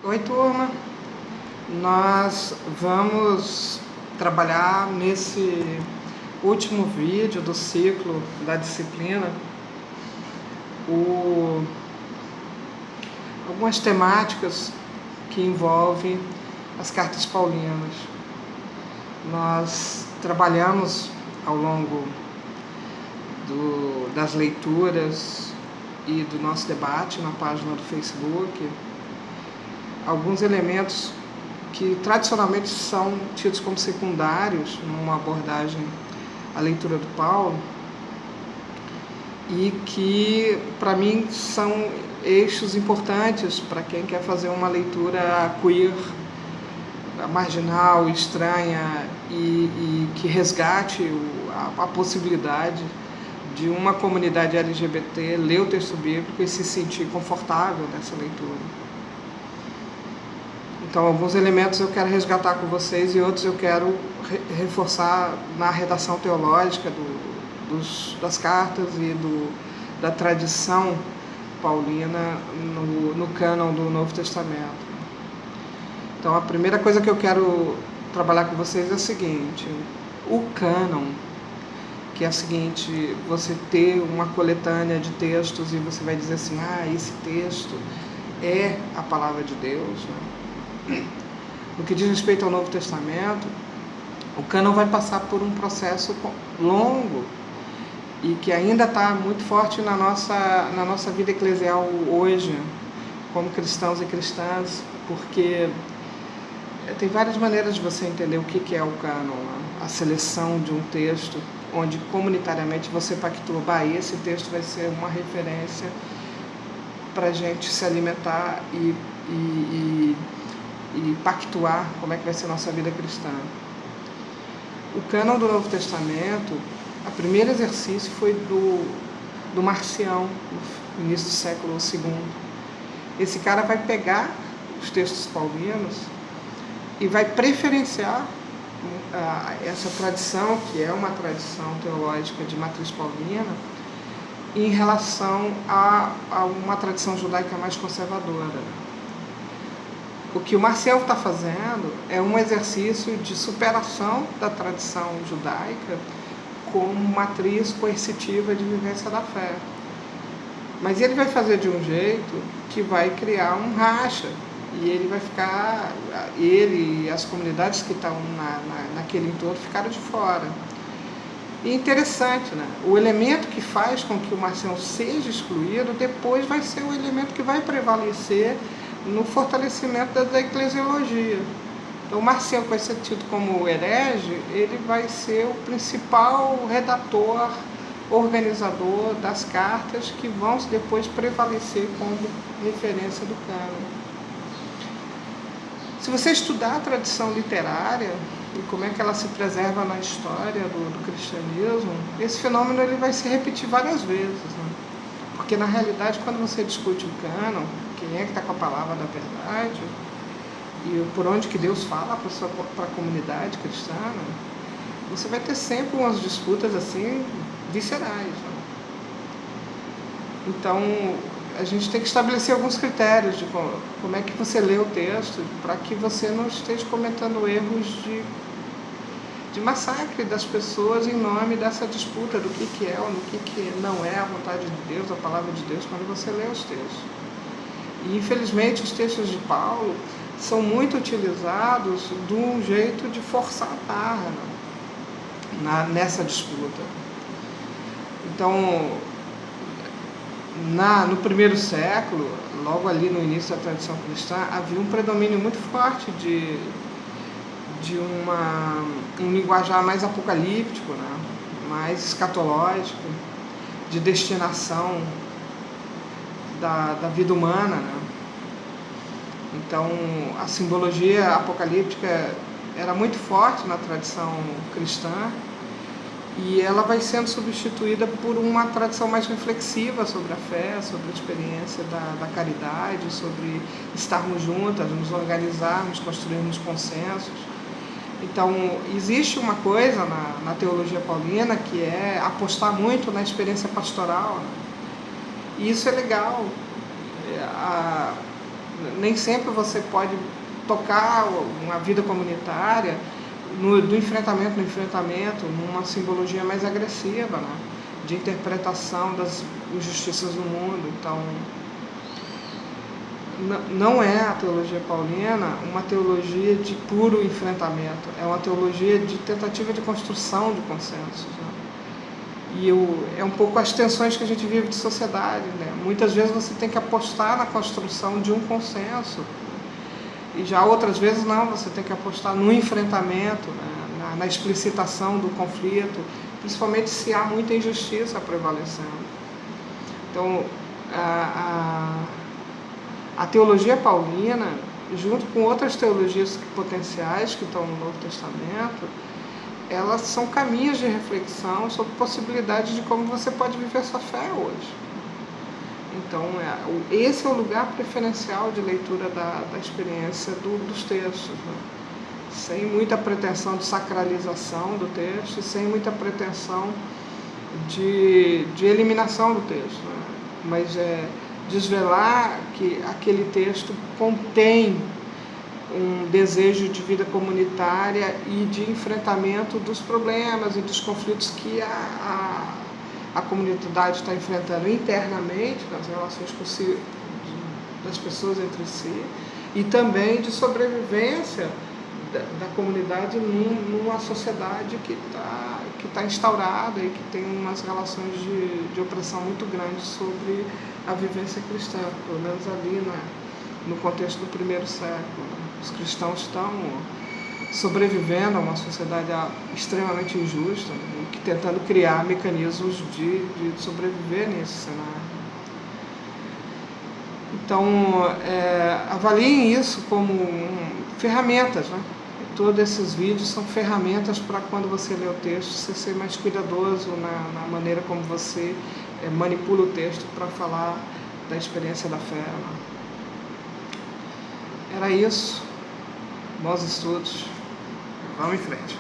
Oi, turma. Nós vamos trabalhar nesse último vídeo do ciclo da disciplina algumas temáticas que envolvem as cartas paulinas. Nós trabalhamos ao longo das leituras e do nosso debate na página do Facebook alguns elementos que tradicionalmente são tidos como secundários numa abordagem à leitura do Paulo e que, para mim, são eixos importantes para quem quer fazer uma leitura queer, marginal, estranha e que resgate a possibilidade de uma comunidade LGBT ler o texto bíblico e se sentir confortável nessa leitura. Então, alguns elementos eu quero resgatar com vocês e outros eu quero reforçar na redação teológica das cartas e da tradição paulina no cânon do Novo Testamento. Então, a primeira coisa que eu quero trabalhar com vocês é a seguinte: o cânon, que é o seguinte, você ter uma coletânea de textos e você vai dizer assim, esse texto é a palavra de Deus, né? No que diz respeito ao Novo Testamento, o cânon vai passar por um processo longo e que ainda está muito forte na nossa vida eclesial hoje, como cristãos e cristãs, porque tem várias maneiras de você entender o que é o cânon, a seleção de um texto, onde comunitariamente você pactua, esse texto vai ser uma referência para a gente se alimentar e pactuar como é que vai ser a nossa vida cristã. O cânon do Novo Testamento, o primeiro exercício foi do Marcião, no início do século II. Esse cara vai pegar os textos paulinos e vai preferenciar essa tradição, que é uma tradição teológica de matriz paulina, em relação a uma tradição judaica mais conservadora. O que o Marcial está fazendo é um exercício de superação da tradição judaica como matriz coercitiva de vivência da fé. Mas ele vai fazer de um jeito que vai criar um racha, e ele e as comunidades que estão naquele entorno ficaram de fora. E interessante, né? O elemento que faz com que o Marcial seja excluído depois vai ser o elemento que vai prevalecer no fortalecimento da eclesiologia. Então, o Marcial, que vai ser tido como herege, ele vai ser o principal redator, organizador das cartas que vão depois prevalecer como referência do cânon. Se você estudar a tradição literária e como é que ela se preserva na história do cristianismo, esse fenômeno ele vai se repetir várias vezes, né? Porque, na realidade, quando você discute o cânon, quem é que está com a palavra da verdade e por onde que Deus fala para a comunidade cristã, né? Você vai ter sempre umas disputas assim viscerais, né? Então, a gente tem que estabelecer alguns critérios de como é que você lê o texto para que você não esteja cometendo erros de massacre das pessoas em nome dessa disputa do que é ou do que não é a vontade de Deus, a palavra de Deus, quando você lê os textos. E, infelizmente, os textos de Paulo são muito utilizados de um jeito de forçar a barra nessa disputa. Então, no primeiro século, logo ali no início da tradição cristã, havia um predomínio muito forte de um linguajar mais apocalíptico, né? Mais escatológico, de destinação da vida humana, né? Então, a simbologia apocalíptica era muito forte na tradição cristã e ela vai sendo substituída por uma tradição mais reflexiva sobre a fé, sobre a experiência da caridade, sobre estarmos juntas, nos organizarmos, construirmos consensos. Então, existe uma coisa na teologia paulina que é apostar muito na experiência pastoral, né? E isso é legal. Nem sempre você pode tocar uma vida comunitária do enfrentamento no enfrentamento, numa simbologia mais agressiva, né? De interpretação das injustiças do mundo. Então, não é a teologia paulina uma teologia de puro enfrentamento, é uma teologia de tentativa de construção de consensos, né? E é um pouco as tensões que a gente vive de sociedade, né? Muitas vezes você tem que apostar na construção de um consenso, e já outras vezes não, você tem que apostar no enfrentamento, né? na explicitação do conflito, principalmente se há muita injustiça prevalecendo. Então, a teologia paulina, junto com outras teologias potenciais que estão no Novo Testamento, elas são caminhos de reflexão sobre possibilidades de como você pode viver sua fé hoje. Então, esse é o lugar preferencial de leitura da experiência dos textos, né? Sem muita pretensão de sacralização do texto, sem muita pretensão de eliminação do texto, né? Mas desvelar que aquele texto contém um desejo de vida comunitária e de enfrentamento dos problemas e dos conflitos que a comunidade está enfrentando internamente, nas relações das pessoas entre si, e também de sobrevivência da comunidade numa sociedade que está instaurada e que tem umas relações de opressão muito grandes sobre a vivência cristã, pelo menos ali no contexto do primeiro século. Os cristãos estão sobrevivendo a uma sociedade extremamente injusta, né, e tentando criar mecanismos de sobreviver nesse cenário. Então, avaliem isso como ferramentas, né? Todos esses vídeos são ferramentas para, quando você lê o texto, você ser mais cuidadoso na maneira como você manipula o texto para falar da experiência da fé, né? Era isso. Bons estudos. Vamos em frente.